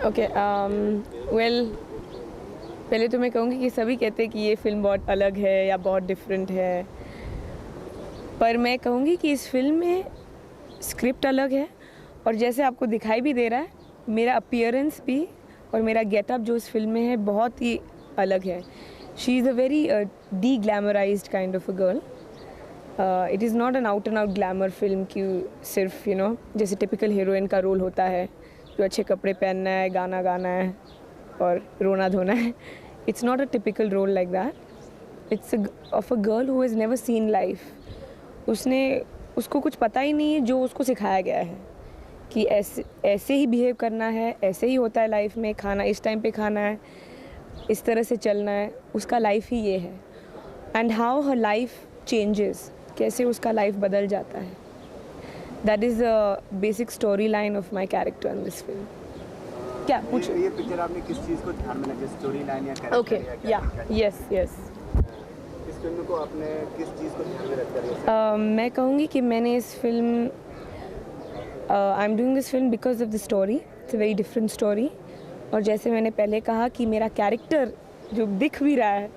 Okay well, पहले तो मैं कहूँगी कि सभी कहते हैं कि ये फ़िल्म बहुत अलग है या बहुत डिफरेंट है, पर मैं कहूँगी कि इस फिल्म में स्क्रिप्ट अलग है और जैसे आपको दिखाई भी दे रहा है, मेरा अपीयरेंस भी और मेरा गेटअप जो इस फिल्म में है बहुत ही अलग है। She is a very D glamorised kind of a girl. It is not an out and out glamour film कि सिर्फ जैसे टिपिकल हीरोइन का रोल होता है, जो अच्छे कपड़े पहनना है, गाना गाना है और रोना धोना है। It's not a typical role like that. It's of a girl who has never seen life. उसको कुछ पता ही नहीं है, जो उसको सिखाया गया है कि ऐसे ही बिहेव करना है, ऐसे ही होता है लाइफ में, खाना इस टाइम पे खाना है, इस तरह से चलना है, उसका लाइफ ही ये है। And how her life changes, कैसे उसका लाइफ बदल जाता है। That is the basic story line of my character in this film. क्या पूछ? ये पिक्चर आपने किस चीज़ को ध्यान में रखा, स्टोरी लाइन या कैरेक्टर? ओके, या यस यस। इस फिल्म को आपने किस चीज़ को ध्यान में रखकर? मैं कहूँगी कि मैंने इस film I am doing this film because of the story. It's a very different story. और जैसे मैंने पहले कहा कि मेरा कैरेक्टर जो दिख भी रहा है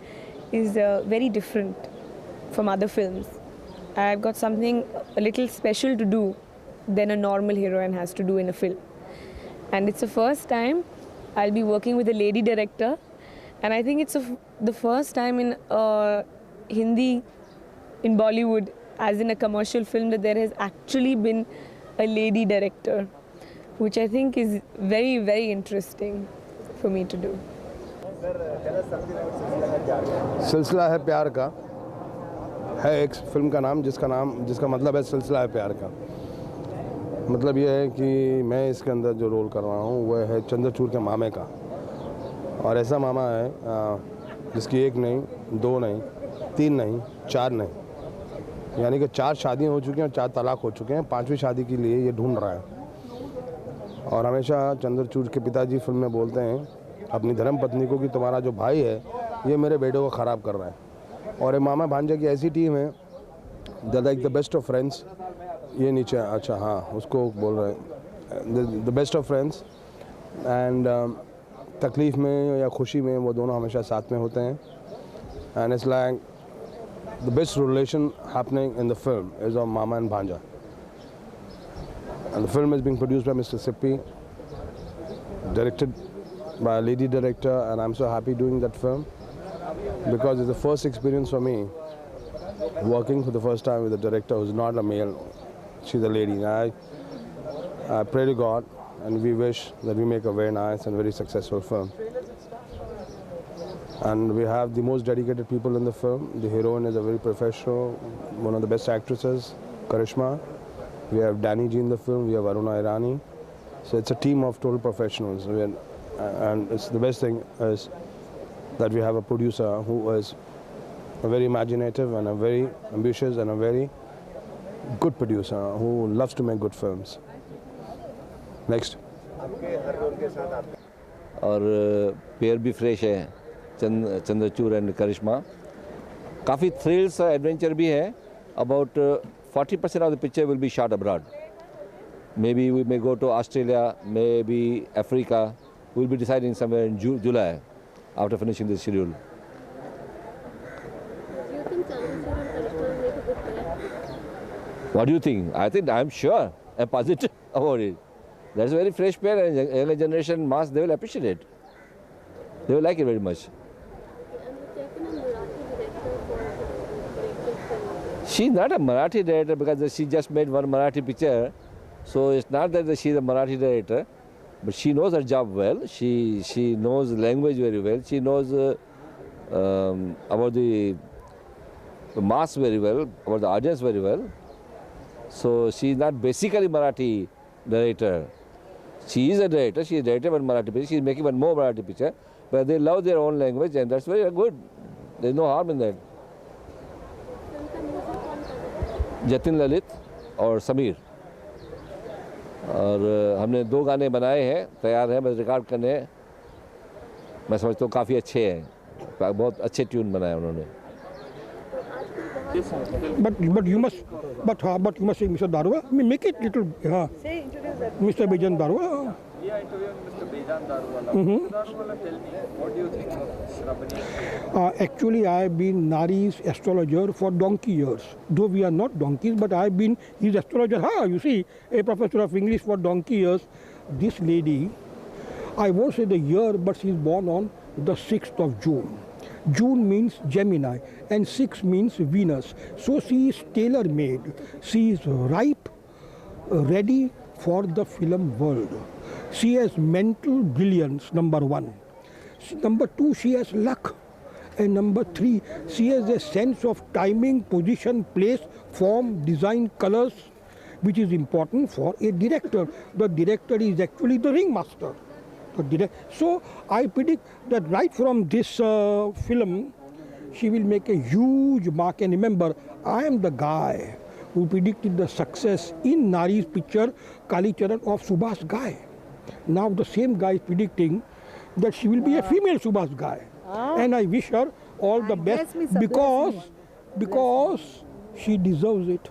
is very different from other films. I have got something a little special to do than a normal heroine has to do in a film. And it's the first time I'll be working with a lady director, and I think it's the first time in Hindi, in Bollywood, as in a commercial film, that there has actually been a lady director, which I think is very, very interesting for me to do. सिलसिला है प्यार का है एक film का नाम, जिसका मतलब है सिलसिला है प्यार का। मतलब ये है कि मैं इसके अंदर जो रोल कर रहा हूँ वह है चंद्रचूड़ के मामे का। और ऐसा मामा है जिसकी एक नहीं, दो नहीं, तीन नहीं, चार नहीं, यानी कि 4 शादियाँ हो चुकी हैं और 4 तलाक हो चुके हैं। 5वीं शादी के लिए ये ढूंढ रहा है। और हमेशा चंद्रचूड़ के पिताजी फिल्म में बोलते हैं अपनी धर्म पत्नी को कि तुम्हारा जो भाई है ये मेरे बेटे को ख़राब कर रहा है। और ये मामा भांजा की ऐसी टीम है, the like the best of friends. ये नीचे, अच्छा हाँ, उसको बोल रहे हैं the best of friends. And तकलीफ़ में या खुशी में वो दोनों हमेशा साथ में होते हैं। And it's like the best relation happening in the film is of mama and bhanja. And the film is being produced by mister Sippy, directed by a lady director, and I am so happy doing that film because it's the first experience for me working for the first time with a director who's not a male. She's a lady. I pray to God and we wish that we make a very nice and very successful film. And we have the most dedicated people in the film. The heroine is a very professional, one of the best actresses, Karishma. We have Danny G in the film. We have Aruna Irani. So it's a team of total professionals. And it's the best thing is that we have a producer who is a very imaginative and a very ambitious and a very good producer who loves to make good films. Next. और pair भी fresh है, Chandrachud and करिश्मा। काफ़ी thrills और adventure भी है। About 40% of the picture will be shot abroad. Maybe we may go to Australia, maybe Africa. Will be deciding somewhere in July after finishing the schedule. Do you think Chandrachud and Karishma will make a good pair? What do you think? I think I'm sure and positive about it. That's a very fresh pair, and younger generation mass, they will appreciate it. They will like it very much. And the taken a Marathi director for directing film. She's not a Marathi director because she just made one Marathi picture. So it's not that she's a Marathi director. But she knows her job well. She knows language very well. She knows about the mass very well, about the audience very well. So she is not basically Marathi director. She is a director. She is director of Marathi picture. She is making one more Marathi picture. But they love their own language, and that's very good. There is no harm in that. Film का music कौन कर रहा है? जतिन ललित और समीर। और हमने 2 गाने बनाए हैं, तैयार हैं, बस रिकॉर्ड करने हैं। मैं समझता हूँ काफ़ी अच्छे हैं, बहुत अच्छे ट्यून बनाए उन्होंने। तो आजकल बहुत But you must say Mr. Darwa. I mean, make it little. Say, introduce that. Mr. Bijan Darwa. We are interviewing Mr. Bejan Darwala. Mr. Darwala, tell me, what do you think of Shravani? Actually, I have been Nari's astrologer for donkey years. Though we are not donkeys, but I have been his astrologer. You see, a professor of English for donkey years. This lady, I won't say the year, but she is born on the 6th of June. June means Gemini and 6 means Venus. So she is tailor-made. She is ripe, ready for the film world. She has mental brilliance, number 1. Number 2, she has luck. And number 3, she has a sense of timing, position, place, form, design, colors, which is important for a director. The director is actually the ringmaster. So I predict that right from this film, she will make a huge mark. And remember, I am the guy who predicted the success in Nari's picture Kalicharan of Subhash Ghai. Now the same guy is predicting that she will be a female Subhash Ghai. And I wish her all the best because she deserves it.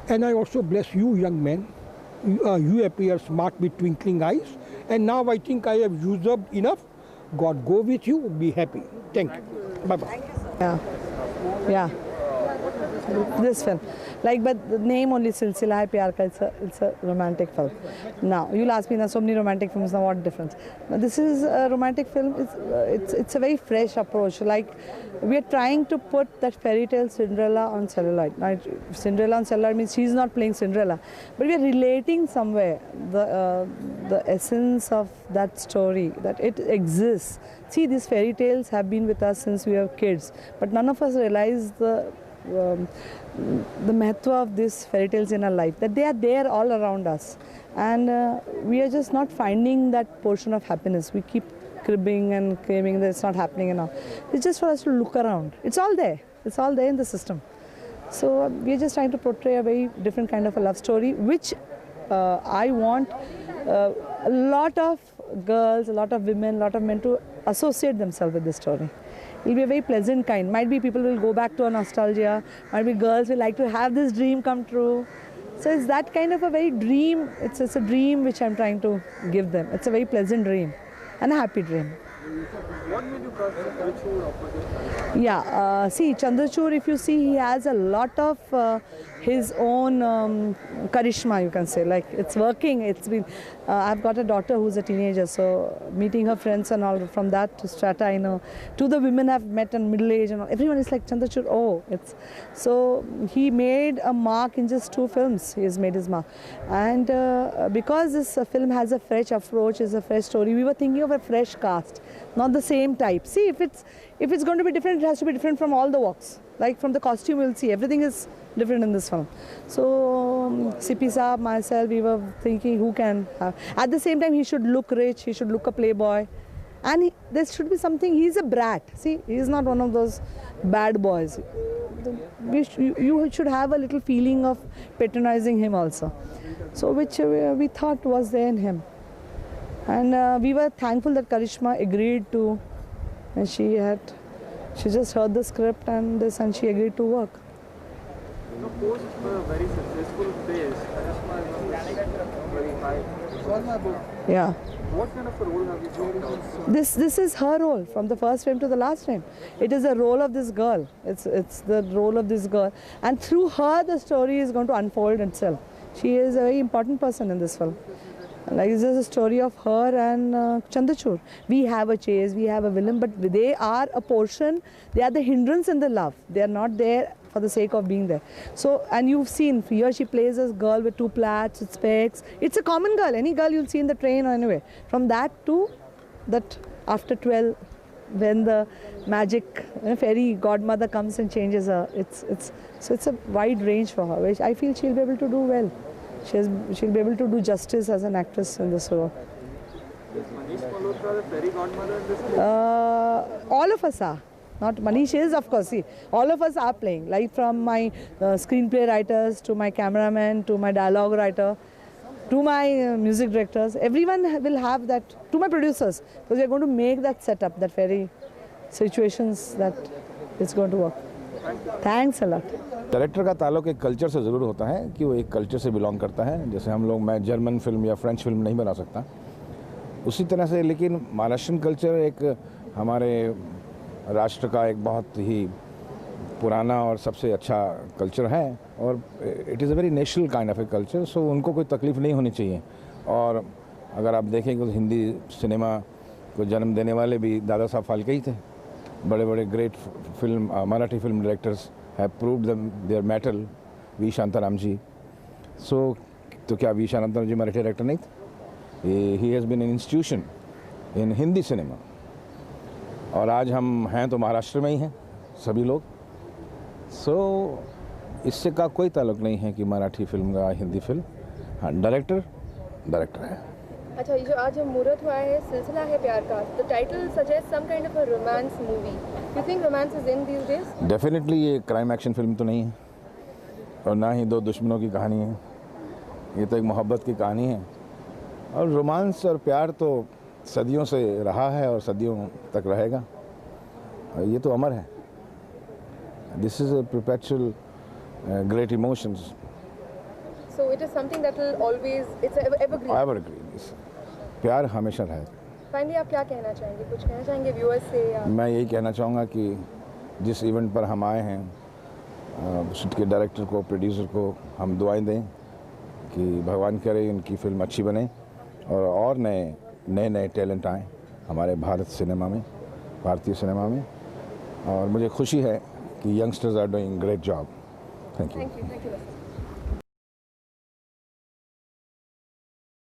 And I also bless you, young man. You appear smart with twinkling eyes. And now I think I have used up enough. God go with you. Be happy. Thank you. Bye-bye. Yeah. This film. But the name only Silsila Hai Pyar Ka, it's a romantic film. Now, you'll ask me, so many romantic films, now what difference? Now, this is a romantic film. It's a very fresh approach. We are trying to put that fairy tale Cinderella on celluloid. Now, Cinderella on celluloid means she's not playing Cinderella, but we are relating somewhere the essence of that story, that it exists. See, these fairy tales have been with us since we were kids, but none of us realize the mahatva of these fairy tales in our life, that they are there all around us, and we are just not finding that portion of happiness. We keep cribbing and claiming that it's not happening and all. It's just for us to look around. It's all there. It's all there in the system. So we are just trying to portray a very different kind of a love story, which I want a lot of girls, a lot of women, a lot of men to associate themselves with this story. It will be a very pleasant kind. Might be people will go back to a nostalgia. Might be girls will like to have this dream come true. So it's that kind of a very dream. It's a dream which I'm trying to give them. It's a very pleasant dream and a happy dream. What made you cast Chandrachud opposite? Yeah, see, Chandrachud, if you see, he has a lot of his own charisma, you can say. It's working. It's been. I've got a daughter who's a teenager, so meeting her friends and all, from that to strata, I know, to the women I've met in middle age and all, everyone is like Chandrachud. So he made a mark in just 2 films. He has made his mark, and because this film has a fresh approach, is a fresh story, we were thinking of a fresh cast, not the same type. See, if it's going to be different, it has to be different from all the walks. Like from the costume, you'll see everything is different in this film. So Sippy Saab, myself, we were thinking who can have. At the same time, he should look rich, he should look a playboy, and there should be something. He's a brat. See, he's not one of those bad boys. You should have a little feeling of patronizing him also. So which we thought was there in him. And we were thankful that Karishma agreed to, and she just heard the script and she agreed to work. Post a very successful phase, Karishma is very high. Yeah. What kind of a role have you worked out? This is her role from the first frame to the last frame. It is the role of this girl. It's the role of this girl, and through her the story is going to unfold itself. She is a very important person in this film. This is a story of her and Chandrachud. We have a chase, we have a villain, but they are a portion. They are the hindrance in the love. They are not there for the sake of being there. So, and you've seen, here she plays this girl with 2 plaits, with specs. It's a common girl, any girl you'll see in the train or anywhere. From that to that after 12, when the magic fairy godmother comes and changes her. So it's a wide range for her, which I feel she'll be able to do well. She'll be able to do justice as an actress in this role. Is Manish Malhotra the fairy godmother in this case? All of us are. Not Manish is, of course. See, all of us are playing. Like from my screenplay writers to my cameraman to my dialogue writer to my music directors. Everyone will have that. To my producers, because we are going to make that setup, that fairy situations that it's going to work. Thanks a lot. Director का ताल्लुक एक culture से ज़रूर होता है कि वो एक कल्चर से बिलोंग करता है। जैसे हम लोग, मैं जर्मन फिल्म या फ्रेंच फिल्म नहीं बना सकता उसी तरह से, लेकिन महाराष्ट्रन कल्चर एक हमारे राष्ट्र का एक बहुत ही पुराना और सबसे अच्छा कल्चर है और it is a very national kind of a culture. So उनको कोई तकलीफ़ नहीं होनी चाहिए। और अगर आप देखेंगे तो हिंदी सिनेमा को जन्म देने वाले भी दादा साहब फाल्के ही थे। बड़े बड़े great film Marathi film directors have proved their mettle. V Shantaram ji, so तो क्या वी शांताराम जी मराठी डायरेक्टर नहीं थे? He has been an institution in Hindi cinema. और आज हम हैं तो महाराष्ट्र में ही हैं सभी लोग। सो इससे का कोई ताल्लुक नहीं है कि मराठी फिल्म का हिंदी फिल्म। हाँ, डायरेक्टर है। अच्छा, ये जो आज मुहूर्त हुआ है, सिलसिला Hai Pyar Ka, the title suggest some kind of a romance movie. You think romance is in these days? Definitely ये क्राइम एक्शन फिल्म तो नहीं है और ना ही दो दुश्मनों की कहानी है। ये तो एक मोहब्बत की कहानी है। और रोमांस और प्यार तो सदियों से रहा है और सदियों तक रहेगा। ये तो अमर है। This is a perpetual great emotions. So it is something that will always, it's evergreen. Evergreen. प्यार हमेशा रहेगा। Finally, आप क्या कहना चाहेंगे? कुछ कहना चाहेंगे व्यूअर्स से या? मैं यही कहना चाहूँगा कि जिस इवेंट पर हम आए हैं, उसके डायरेक्टर को, प्रोड्यूसर को हम दुआएं दें कि भगवान करे उनकी फिल्म अच्छी बने और नए टैलेंट आएँ हमारे भारत सिनेमा में, भारतीय सिनेमा में। और मुझे खुशी है कि youngsters are doing great job. Thank you.